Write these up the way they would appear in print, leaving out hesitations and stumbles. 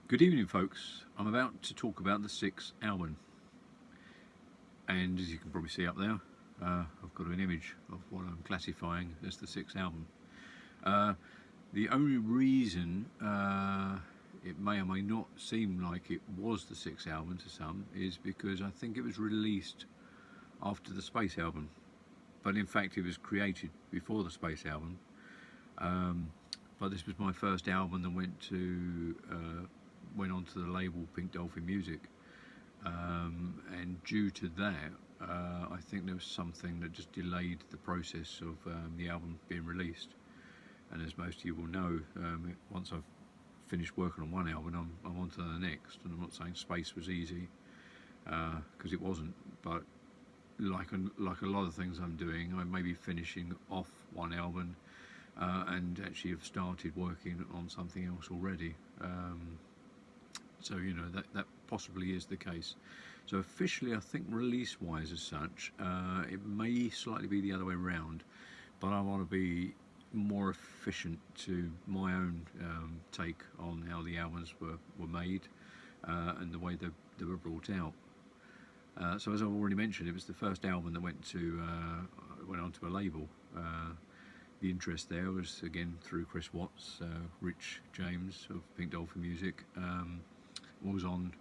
Good evening, folks. I'm about to talk about the sixth album, and as you can probably see up there, I've got an image of what I'm classifying as the sixth album. Uh, the only reason it may or may not seem like it was the sixth album to some is because I think it was released after the Space album, but in fact it was created before the Space album. Um, but this was my first album that went onto the label Pink Dolphin Music. And due to that, I think there was something that just delayed the process of the album being released. And as most of you will know, once I've finished working on one album, I'm on to the next. And I'm not saying Space was easy, because it wasn't. But like a lot of things I'm doing, I may be finishing off one album and actually have started working on something else already. So that possibly is the case. So officially, I think release-wise as such, it may slightly be the other way around, but I want to be more efficient to my own take on how the albums were made and the way they were brought out. So as I've already mentioned, it was the first album that went onto a label. The interest there was again through Chris Watts, Rich James of Pink Dolphin Music. Was on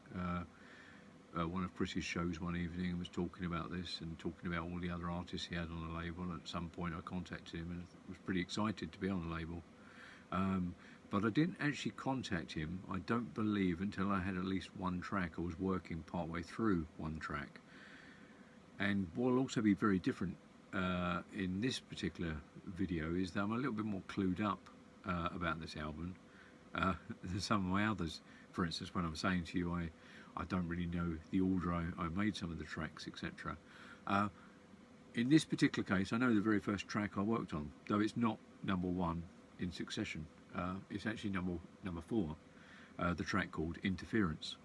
one of Chris's shows one evening and was talking about this and talking about all the other artists he had on the label. And at some point I contacted him and was pretty excited to be on the label. But I didn't actually contact him, I don't believe, until I had at least one track. I was working partway through one track. And what will also be very different in this particular video is that I'm a little bit more clued up about this album than some of my others. For instance, when I'm saying to you I don't really know the order I made some of the tracks, etc. In this particular case, I know the very first track I worked on, though it's not number one in succession. It's actually number four, the track called Interference.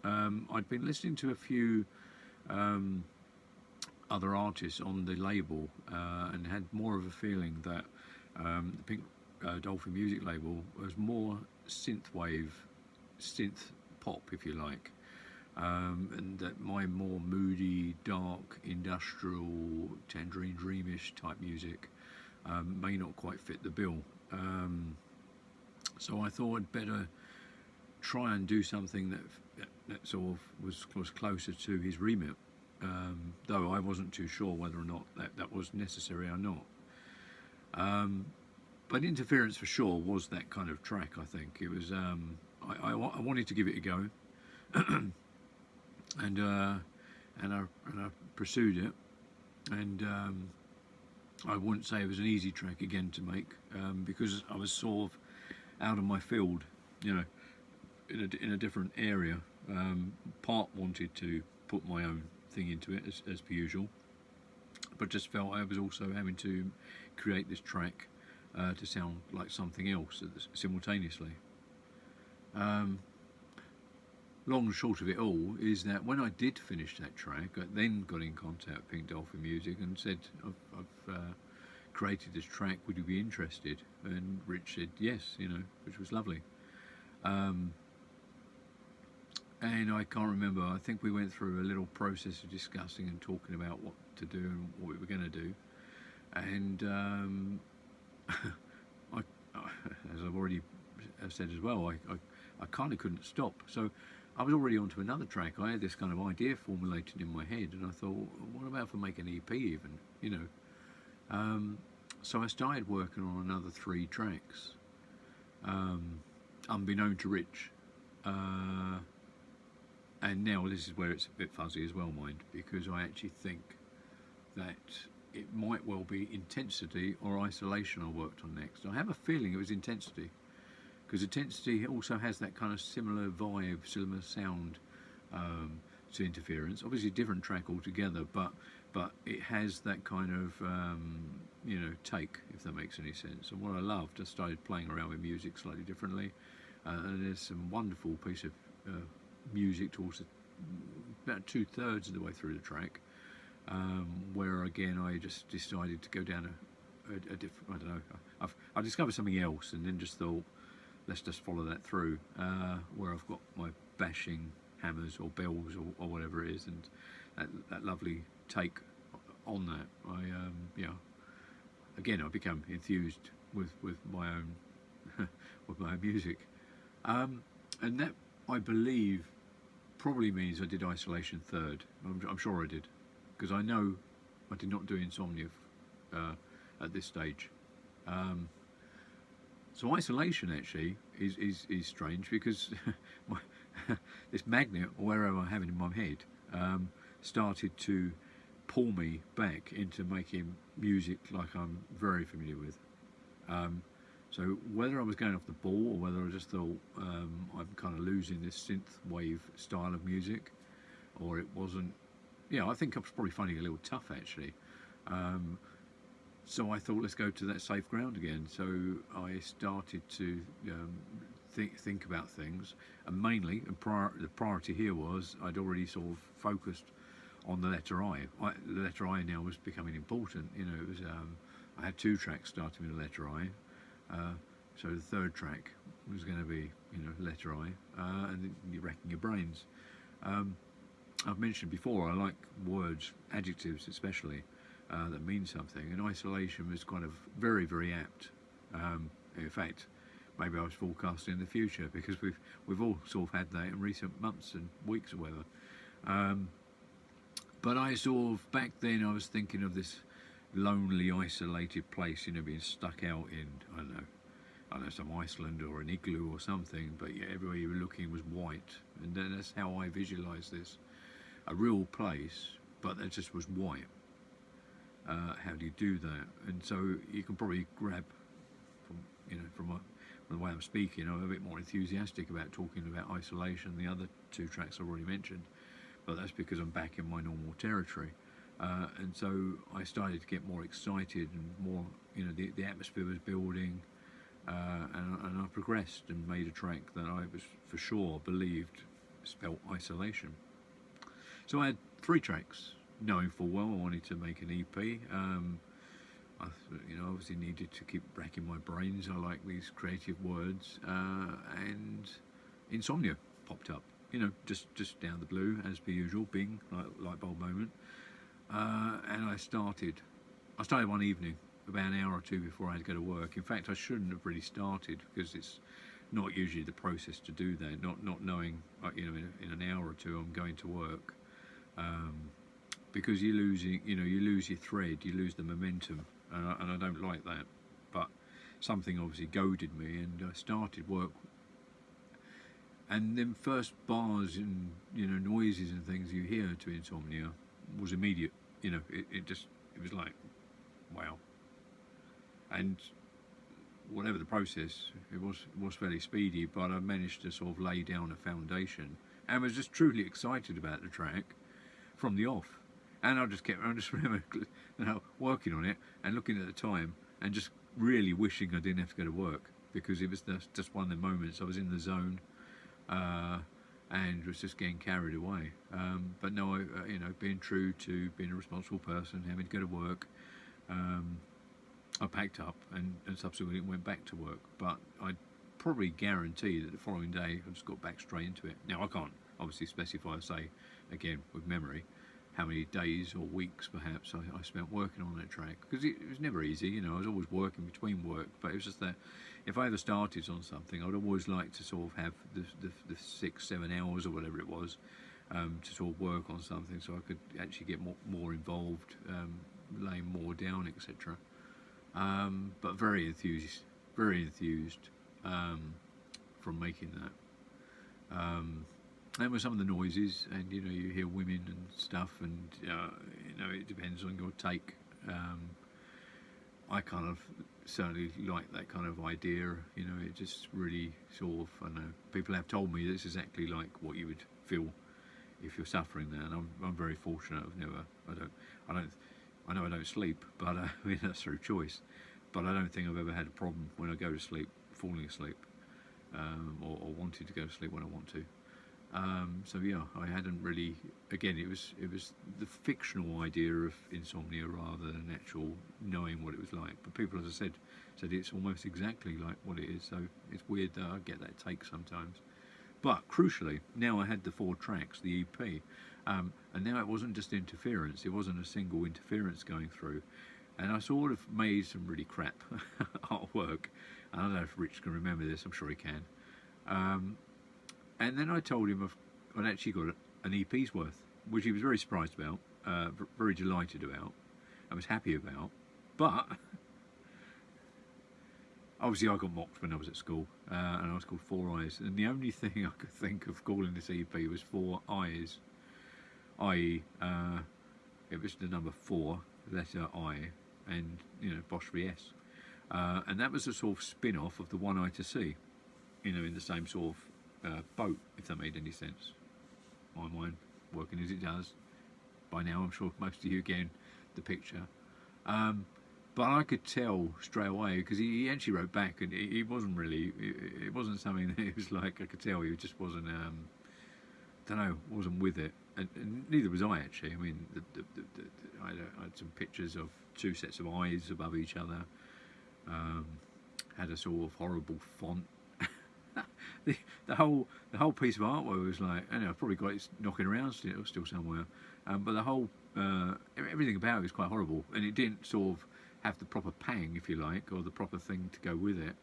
I'd been listening to a few other artists on the label and had more of a feeling that the Pink Dolphin Music label was more synthwave, synth pop, if you like, and that my more moody, dark, industrial, Tangerine Dreamish type music may not quite fit the bill. So I thought I'd better try and do something that sort of was closer to his remit, though I wasn't too sure whether or not that was necessary or not. But Interference for sure was that kind of track. I think it was. I wanted to give it a go, and I pursued it, and I wouldn't say it was an easy track again to make, because I was sort of out of my field, in a different area. Part wanted to put my own thing into it as per usual, but just felt I was also having to create this track to sound like something else simultaneously. Long and short of it all is that when I did finish that track, I then got in contact with Pink Dolphin Music and said, I've created this track, would you be interested? And Rich said yes, which was lovely. And I can't remember, I think we went through a little process of discussing and talking about what to do and what we were going to do. And as I've already said as well, I kind of couldn't stop. So I was already onto another track. I had this kind of idea formulated in my head, and I thought, what about if I make an EP even, So I started working on another 3 tracks, unbeknown to Rich. And now this is where it's a bit fuzzy as well, mind, because I actually think that it might well be Intensity or Isolation I worked on next. I have a feeling it was Intensity, because Intensity also has that kind of similar vibe, similar sound to Interference. Obviously a different track altogether, but it has that kind of take, if that makes any sense. And what I loved, I started playing around with music slightly differently, and there's some wonderful piece of music towards about 2/3 of the way through the track, where again I just decided to go down a different, I don't know, I discovered something else, and then just thought, let's just follow that through, where I've got my bashing hammers or bells or whatever it is, and that lovely take on that. Again, I become enthused with my own with my own music, and that, I believe, probably means I did Isolation third. I'm sure I did, because I know I did not do Insomnia at this stage. So Isolation actually is strange, because my, this magnet, or wherever I have it in my head, started to pull me back into making music like I'm very familiar with. So whether I was going off the ball, or whether I just thought I'm kind of losing this synth wave style of music, or it wasn't, I think I was probably finding it a little tough actually. So I thought, let's go to that safe ground again. So I started to think about things, and mainly, the priority here was I'd already sort of focused on the letter I. The letter I now was becoming important. It was I had 2 tracks starting with the letter I. So the third track was going to be, letter I, and then you're racking your brains. I've mentioned before, I like words, adjectives especially, that mean something, and Isolation was kind of very, very apt. In fact, maybe I was forecasting the future, because we've all sort of had that in recent months and weeks or whatever. But I sort of, back then, I was thinking of this lonely, isolated place, being stuck out in, I don't know, some Iceland or an igloo or something, but everywhere you were looking was white, and then that's how I visualised this. A real place, but that just was white. How do you do that? And so you can probably grab from the way I'm speaking, I'm a bit more enthusiastic about talking about Isolation than the other 2 tracks I've already mentioned, but that's because I'm back in my normal territory. And so I started to get more excited, and more, the atmosphere was building, and I progressed and made a track that I was for sure believed spelt Isolation. So I had 3 tracks, knowing full well I wanted to make an EP. I obviously needed to keep racking my brains. I like these creative words, and Insomnia popped up, just down the blue, as per usual, bing, light bulb moment. And I started one evening, about an hour or 2 before I had to go to work. In fact, I shouldn't have really started, because it's not usually the process to do that, not knowing, in an hour or 2 I'm going to work, because you lose your thread, you lose the momentum, and I don't like that. But something obviously goaded me, and I started work. And then first bars and noises and things you hear to Insomnia was immediate. It was like, wow. And whatever the process, it was fairly speedy, but I managed to sort of lay down a foundation, and was just truly excited about the track from the off. And I just remember working on it and looking at the time and just really wishing I didn't have to go to work, because it was just one of the moments I was in the zone, and was just getting carried away. But no, being true to being a responsible person, having to go to work, I packed up and subsequently went back to work. But I probably guarantee that the following day I just got back straight into it. Now I can't obviously specify, say, again with memory, how many days or weeks perhaps I spent working on that track, because it was never easy. I was always working between work, but it was just that if I ever started on something, I'd always like to sort of have the 6-7 hours or whatever it was, to sort of work on something, so I could actually get more involved, laying more down, etc. But very enthused from making that. And with some of the noises, and you hear women and stuff, and it depends on your take. I kind of certainly like that kind of idea. It just really sort of, I don't know, people have told me this is exactly like what you would feel if you're suffering that, and I'm very fortunate. I know I don't sleep, but that's through choice. But I don't think I've ever had a problem when I go to sleep, falling asleep, or wanting to go to sleep when I want to. So yeah, I hadn't really. Again, it was the fictional idea of insomnia rather than actual knowing what it was like. But people, as I said it's almost exactly like what it is. So it's weird that I get that take sometimes. But crucially, now I had the 4 tracks, the EP, and now it wasn't just interference. It wasn't a single interference going through, and I sort of made some really crap artwork. I don't know if Rich can remember this. I'm sure he can. Um, and then I told him I'd actually got an EP's worth, which he was very surprised about, very delighted about, I was happy about. But obviously I got mocked when I was at school, and I was called Four Eyes, and the only thing I could think of calling this EP was Four Eyes, i.e., it was the number 4, letter I, and apostrophe S, and that was a sort of spin-off of the One Eye to See, in the same sort of boat, if that made any sense. My mind working as it does. By now, I'm sure most of you getting the picture. But I could tell straight away, because he actually wrote back, and he wasn't really. It wasn't something that it was like I could tell he just wasn't. Don't know, wasn't with it, and neither was I actually. I mean, I had some pictures of 2 sets of eyes above each other. Had a sort of horrible font. the whole piece of artwork was like, I know, I've probably got it knocking around still somewhere, but the whole everything about it was quite horrible, and it didn't sort of have the proper pang, if you like, or the proper thing to go with it,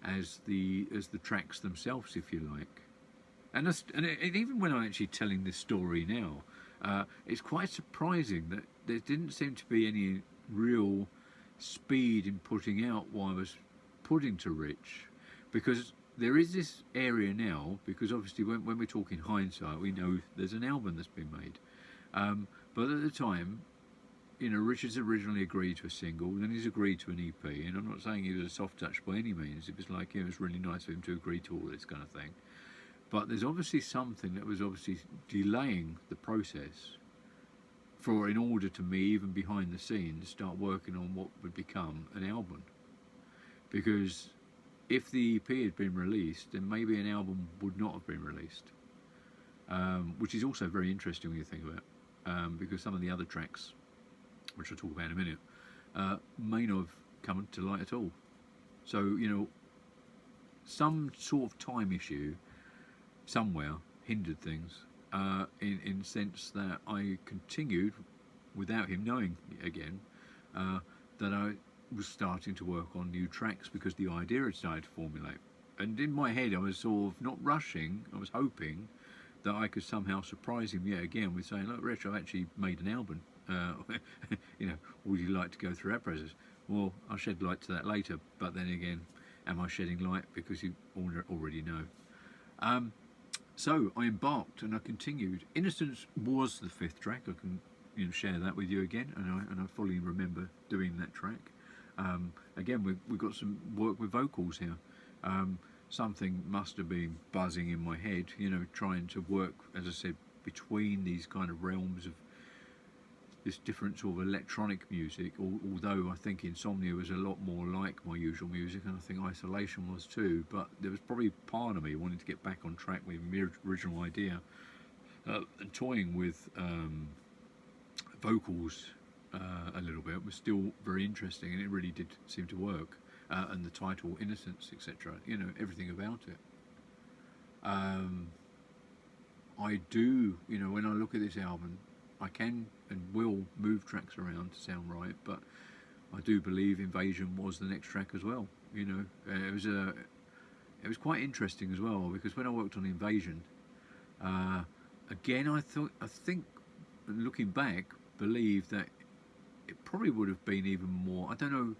as the tracks themselves, if you like. And even when I'm actually telling this story now, it's quite surprising that there didn't seem to be any real speed in putting out what I was putting to Rich, because there is this area now, because obviously when we're talking hindsight, we know there's an album that's been made. But at the time, Richard's originally agreed to a single, then he's agreed to an EP, and I'm not saying he was a soft touch by any means. It was like, it was really nice for him to agree to all this kind of thing. But there's obviously something that was obviously delaying the process in order to me, even behind the scenes, start working on what would become an album. Because if the EP had been released, then maybe an album would not have been released, which is also very interesting when you think about it, because some of the other tracks, which I'll talk about in a minute, may not have come to light at all. So, some sort of time issue somewhere hindered things, in sense that I continued, without him knowing again, that I was starting to work on new tracks because the idea had started to formulate. And in my head, I was sort of not rushing, I was hoping that I could somehow surprise him yet again with saying, look, Rich, I've actually made an album. Would you like to go through that process? Well, I'll shed light to that later, but then again, am I shedding light because you already know? So I embarked and I continued. Innocence was the 5th track. I can share that with you again, and I fully remember doing that track. Again, we've got some work with vocals here. Something must have been buzzing in my head, trying to work, as I said, between these kind of realms of this different sort of electronic music, although I think Insomnia was a lot more like my usual music, and I think Isolation was too, but there was probably part of me wanting to get back on track with my original idea, and toying with vocals a little bit was still very interesting, and it really did seem to work, and the title, Innocence, etc., everything about it. I do, when I look at this album, I can and will move tracks around to sound right, but I do believe Invasion was the next track as well. It was quite interesting as well, because when I worked on Invasion, again, I think, looking back, believe that it probably would have been even more. I don't know.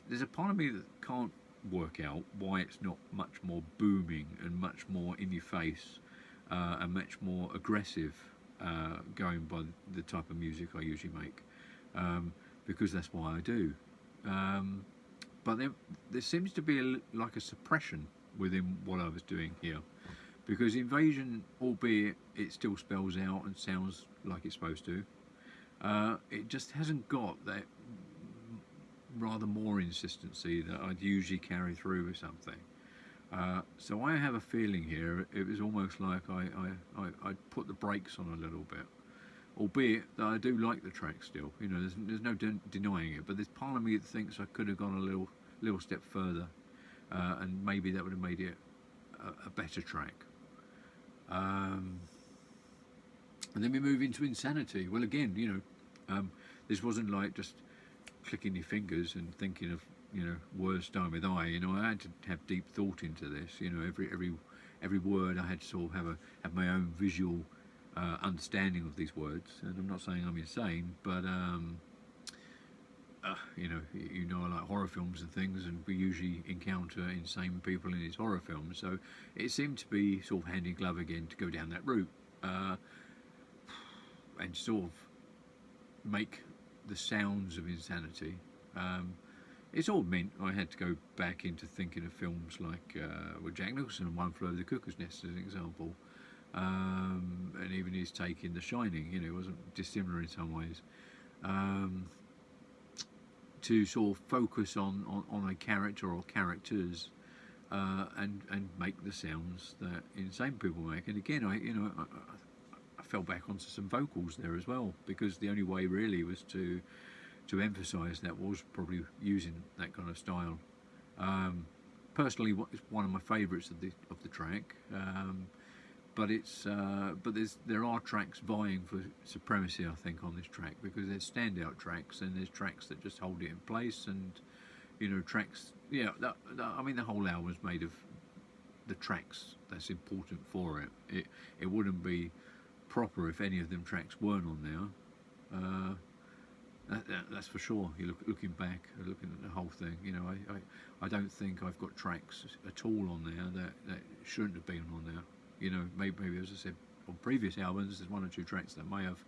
There's a part of me that can't work out why it's not much more booming and much more in your face, and much more aggressive, going by the type of music I usually make, because that's why I do. But there seems to be like a suppression within what I was doing here, because Invasion, albeit it still spells out and sounds like it's supposed to, it just hasn't got that rather more insistency that I'd usually carry through with something. So I have a feeling here it was almost like I put the brakes on a little bit, albeit that I do like the track still. You know, there's no denying it, but there's part of me that thinks I could have gone a little step further, and maybe that would have made it a better track. Um, and then we move into Insanity. Well, again, this wasn't like just clicking your fingers and thinking of words starting with I. I had to have deep thought into this. Every word I had to sort of have my own visual understanding of these words. And I'm not saying I'm insane, but I like horror films and things, and we usually encounter insane people in these horror films. So it seemed to be sort of hand in glove again to go down that route, and sort of make the sounds of insanity. It's all meant I had to go back into thinking of films like with Jack Nicholson and One Flew Over the Cuckoo's Nest as an example, and even his take in The Shining. It wasn't dissimilar in some ways. To sort of focus on a character or characters, and make the sounds that insane people make. And again, I fell back onto some vocals there as well, because the only way really was to emphasise that was probably using that kind of style. Personally, it's one of my favourites of the track. But there are tracks vying for supremacy, I think, on this track, because there's standout tracks and there's tracks that just hold it in place, and tracks. Yeah, I mean, the whole album is made of the tracks that's important for it. It wouldn't be proper if any of them tracks weren't on there. That's for sure. You looking back, looking at the whole thing. I don't think I've got tracks at all on there that shouldn't have been on there. Maybe as I said on previous albums, there's one or two tracks that may have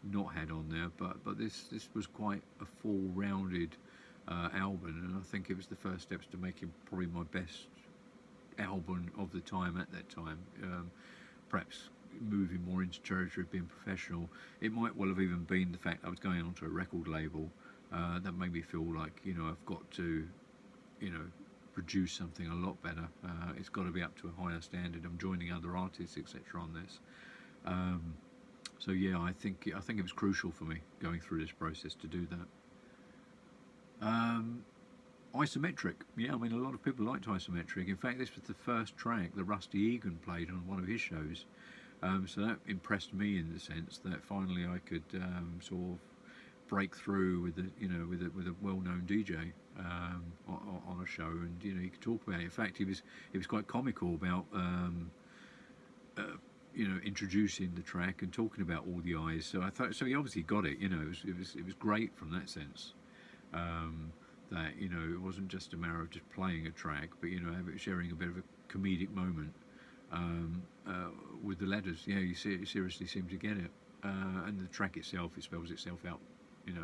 not had on there, but this was quite a full-rounded album, and I think it was the first steps to making probably my best album of the time at that time. Perhaps moving more into territory of being professional. It might well have even been the fact I was going onto a record label that made me feel like I've got to produce something a lot better. It's got to be up to a higher standard. I'm joining other artists, etc. on this. So yeah, I think it was crucial for me going through this process to do that. Isometric. Yeah, I mean, a lot of people liked Isometric. In fact, this was the first track that Rusty Egan played on one of his shows. So that impressed me in the sense that finally I could sort of break through with a well-known DJ on a show, and you could talk about it. In fact, he was quite comical about introducing the track and talking about all the eyes. So I thought, so he obviously got it. It was great from that sense. That it wasn't just a matter of just playing a track, but sharing a bit of a comedic moment with the letters. Yeah, you seriously seem to get it, and the track itself, it spells itself out,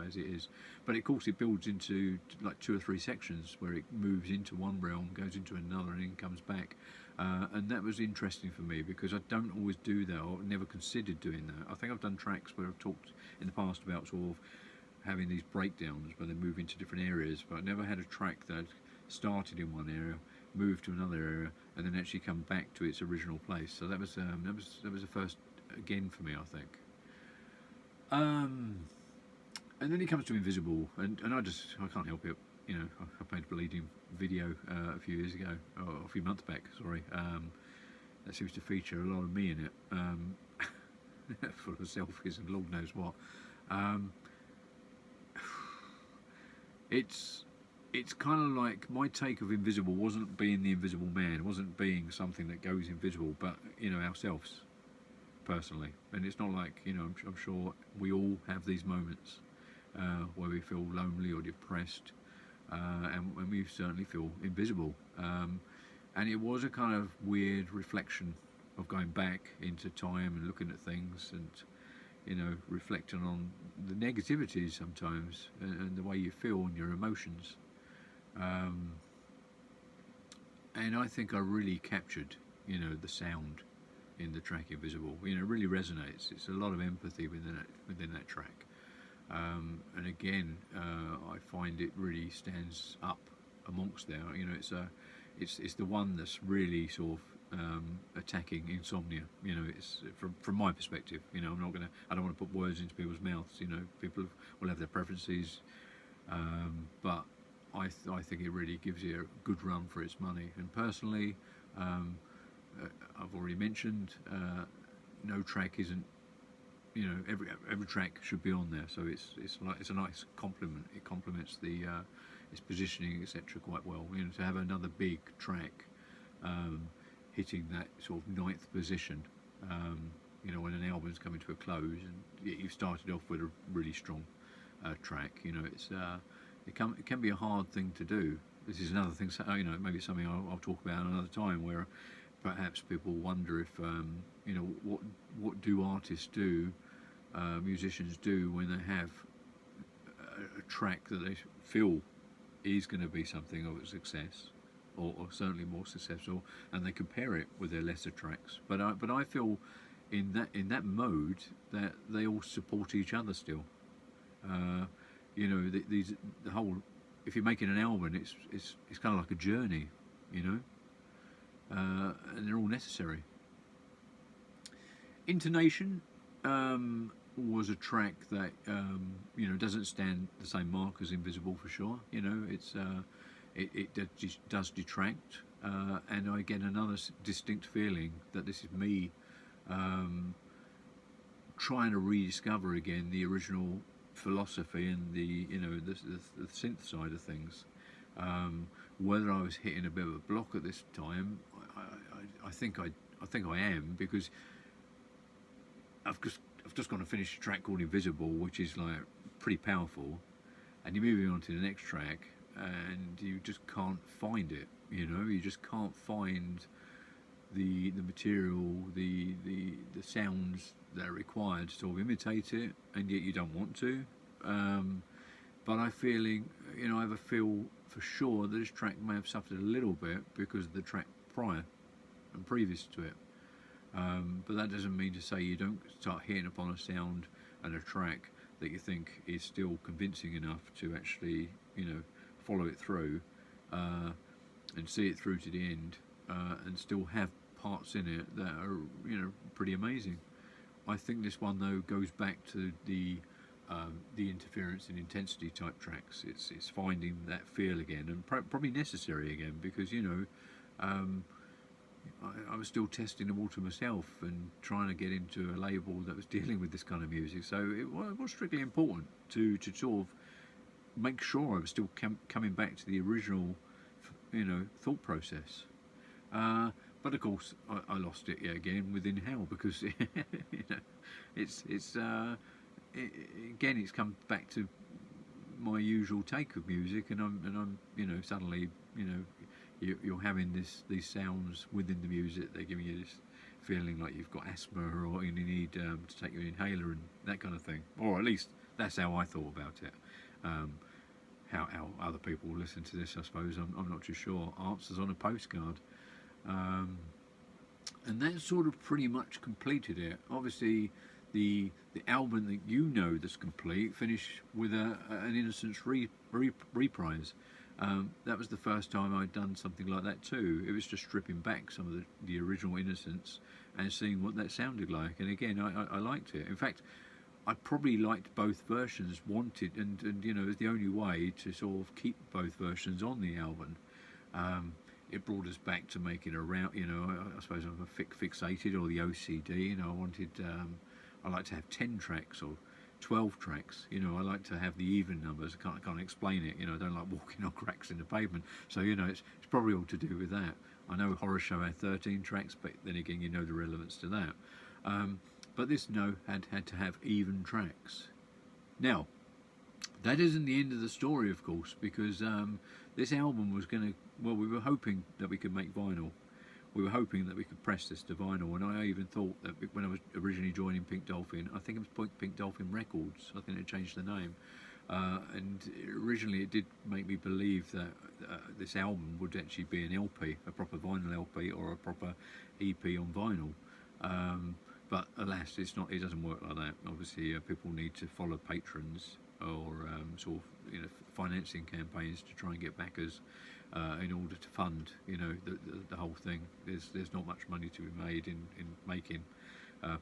as it is. But of course, it builds into like 2 or 3 sections where it moves into one realm, goes into another, and then comes back. And that was interesting for me because I don't always do that, or never considered doing that. I think I've done tracks where I've talked in the past about sort of having these breakdowns where they move into different areas, but I never had a track that started in one area, moved to another area, and then actually come back to its original place. So that was a first again for me, I think. And then it comes to Invisible, and I can't help it. I made a bleeding video a few years ago, or a few months back, sorry. That seems to feature a lot of me in it, full of selfies and Lord knows what. It's kind of like my take of Invisible wasn't being the Invisible Man, wasn't being something that goes invisible, but ourselves personally. And it's not like I'm sure we all have these moments where we feel lonely or depressed, and we certainly feel invisible. And it was a kind of weird reflection of going back into time and looking at things and reflecting on the negativities sometimes and the way you feel and your emotions. And I think I really captured, the sound in the track Invisible. It really resonates. It's a lot of empathy within that track. And again, I find it really stands up amongst there. it's the one that's really sort of attacking Insomnia. You know, it's from my perspective. You know, I don't want to put words into people's mouths. You know, people will have their preferences, but I think it really gives you a good run for its money. And personally, I've already mentioned, no track isn't. You know, every track should be on there. So it's a nice compliment. It complements the its positioning, etc. quite well. You know, to have another big track hitting that sort of ninth position. You know, when an album's coming to a close and you've started off with a really strong track. You know, it can be a hard thing to do. This is another thing. You know, maybe something I'll talk about another time, where perhaps people wonder if you know, what do artists do, musicians do, when they have a track that they feel is going to be something of a success, or certainly more successful, and they compare it with their lesser tracks. But I feel in that mode that they all support each other still. You know, the whole, if you're making an album, it's kind of like a journey, you know, and they're all necessary. Intonation was a track that you know, doesn't stand the same mark as Invisible for sure. You know, it does detract, and I get another distinct feeling that this is me trying to rediscover again the original philosophy and the, you know, the synth side of things. Whether I was hitting a bit of a block at this time, I think I am, because I've just gone to finish a track called Invisible, which is like pretty powerful, and you're moving on to the next track, and you just can't find it. You know, you just can't find the material, the sounds that are required to sort of imitate it, and yet you don't want to. But I have a feel for sure that this track may have suffered a little bit because of the track prior and previous to it. But that doesn't mean to say you don't start hitting upon a sound and a track that you think is still convincing enough to actually, you know, follow it through and see it through to the end, and still have parts in it that are, you know, pretty amazing. I think this one though goes back to the interference and intensity type tracks. It's finding that feel again, and probably necessary again, because, you know, I was still testing the water myself and trying to get into a label that was dealing with this kind of music. So it was strictly important to sort of make sure I was still coming back to the original, you know, thought process. But of course, I lost it yet again within Hell, because you know, again, it's come back to my usual take of music, and I'm you know, suddenly, you know, you're having these sounds within the music. They're giving you this feeling like you've got asthma, or you need to take your inhaler and that kind of thing. Or at least that's how I thought about it. How other people listen to this, I suppose, I'm not too sure. Answers on a postcard. And that sort of pretty much completed it. Obviously, the album that you know that's complete finished with an Innocence reprise. That was the first time I'd done something like that too. It was just stripping back some of the original Innocence and seeing what that sounded like. And again, I liked it. In fact, I probably liked both versions, wanted, and you know, it was the only way to sort of keep both versions on the album. It brought us back to making a round, you know, I suppose I'm fixated, or the OCD, you know, I like to have 10 tracks or 12 tracks, you know, I like to have the even numbers. I can't explain it, you know, I don't like walking on cracks in the pavement. So, you know, it's probably all to do with that. I know Horror Show had 13 tracks, but then again, you know the relevance to that. But this had to have even tracks. Now, that isn't the end of the story, of course, because this album was going to, well, we were hoping that we could make vinyl. We were hoping that we could press this to vinyl, and I even thought that when I was originally joining Pink Dolphin, I think it was Pink Dolphin Records, I think they changed the name, and originally it did make me believe that this album would actually be an LP, a proper vinyl LP, or a proper EP on vinyl. But alas, it's not. It doesn't work like that. Obviously, people need to follow patrons or sort of, you know, financing campaigns to try and get backers. in order to fund, the whole thing. There's not much money to be made in making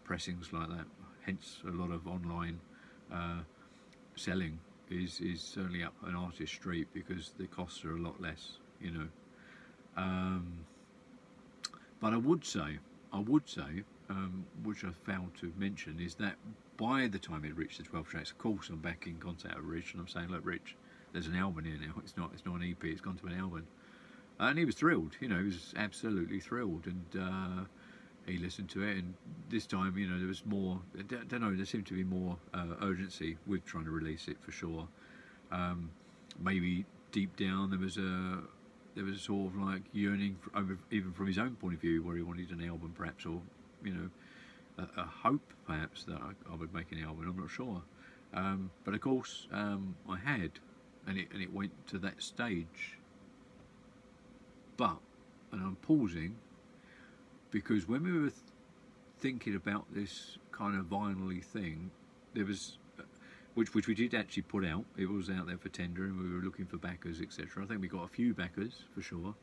pressings like that. Hence, a lot of online selling is certainly up an artist street because the costs are a lot less. But I would say, which I failed to mention, is that by the time it reached the 12 tracks, of course, I'm back in contact with Rich, and I'm saying, look, Rich, there's an album here now. It's not an EP. It's gone to an album, and he was thrilled. He was absolutely thrilled, and he listened to it. And this time, there was more. I don't know. There seemed to be more urgency with trying to release it for sure. Maybe deep down there was a sort of like yearning, even from his own point of view, where he wanted an album, perhaps, or a hope, perhaps, that I would make an album. I'm not sure, but of course, I had, and it went to that stage. But, and I'm pausing, because when we were thinking about this kind of vinyl-y thing, there was, which we did actually put out. It was out there for tender, and we were looking for backers, etc. I think we got a few backers for sure,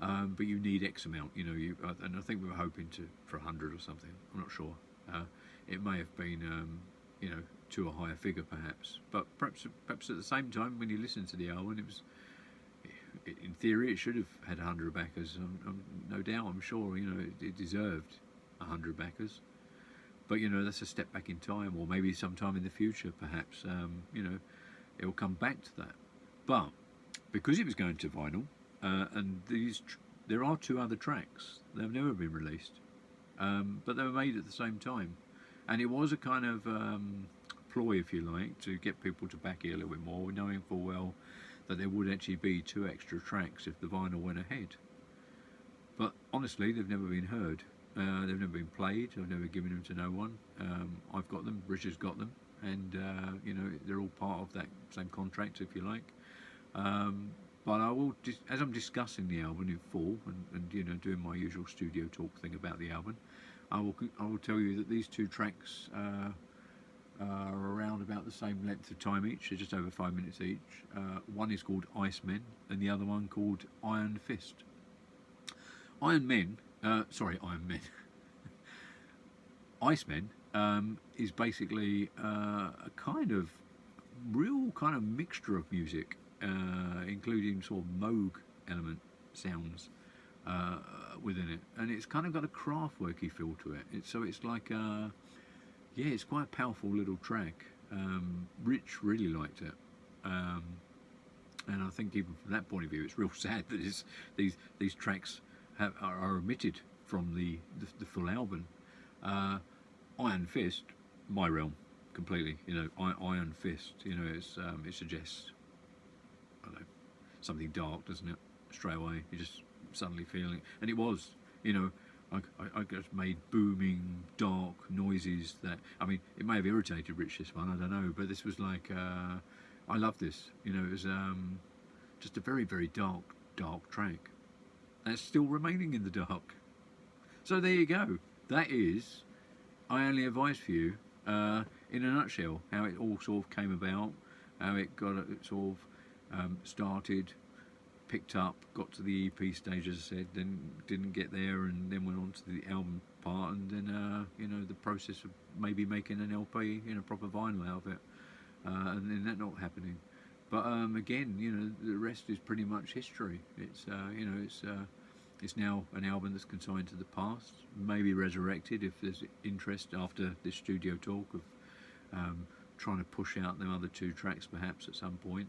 but you need X amount, and I think we were hoping for 100 or something. I'm not sure. It may have been, to a higher figure perhaps, but perhaps at the same time, when you listen to the album, it was, in theory, it should have had 100 backers. No doubt, I'm sure, it deserved 100 backers. But that's a step back in time, or maybe sometime in the future, perhaps. It will come back to that. But because it was going to vinyl, and there are 2 other tracks. They've never been released, but they were made at the same time, and it was a kind of ploy, if you like, to get people to back it a little bit more, knowing full well that there would actually be 2 extra tracks if the vinyl went ahead. But honestly, they've never been heard. They've never been played. I've never given them to no one. I've got them. Richard's got them, and they're all part of that same contract, if you like. But I will, as I'm discussing the album in full, and doing my usual studio talk thing about the album, I will tell you that these 2 tracks are around about the same length of time each. They're just over 5 minutes each. One is called Icemen, and the other one called Iron Fist. Iron Men. Icemen is basically a kind of real kind of mixture of music, including sort of Moog element sounds within it, and it's kind of got a Kraftwerky feel to it. It's like it's quite a powerful little track. Rich really liked it, and I think even from that point of view, it's real sad that these tracks are omitted from the full album. Iron Fist, my realm completely. Iron Fist. It suggests, I don't know, something dark, doesn't it? Straight away, you just suddenly feeling, and it was. I just made booming, dark noises that, I mean, it may have irritated Rich, this one, I don't know, but this was like, I love this. It was just a very, very dark track. And it's still remaining in the dark. So there you go. That is I Only Advise for You, in a nutshell, how it all sort of came about, how it started, picked up, got to the EP stage, as I said, then didn't get there, and then went on to the album part, and then the process of maybe making an LP, proper vinyl out of it, and then that not happening. But again, the rest is pretty much history. It's now an album that's consigned to the past, maybe resurrected if there's interest after this studio talk of trying to push out them other 2 tracks perhaps at some point,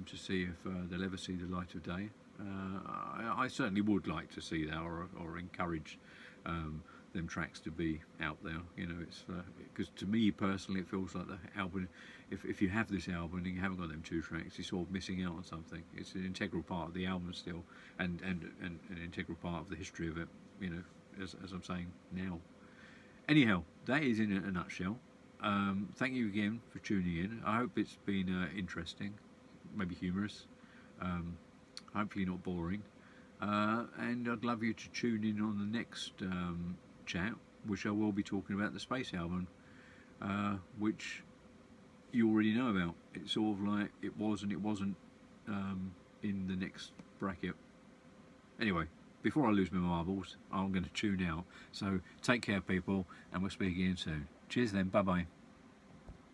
to see if they'll ever see the light of day. I certainly would like to see that, or encourage them tracks to be out there. It's because to me personally, it feels like the album. If you have this album and you haven't got them 2 tracks, you're sort of missing out on something. It's an integral part of the album still, and an integral part of the history of it. As I'm saying now. Anyhow, that is in a nutshell. Thank you again for tuning in. I hope it's been interesting, maybe humorous, hopefully not boring. And I'd love you to tune in on the next chat, which I will be talking about the Space album, which you already know about. It's sort of like it was and it wasn't in the next bracket. Anyway, before I lose my marbles, I'm going to tune out. So take care, people, and we'll speak again soon. Cheers then. Bye bye.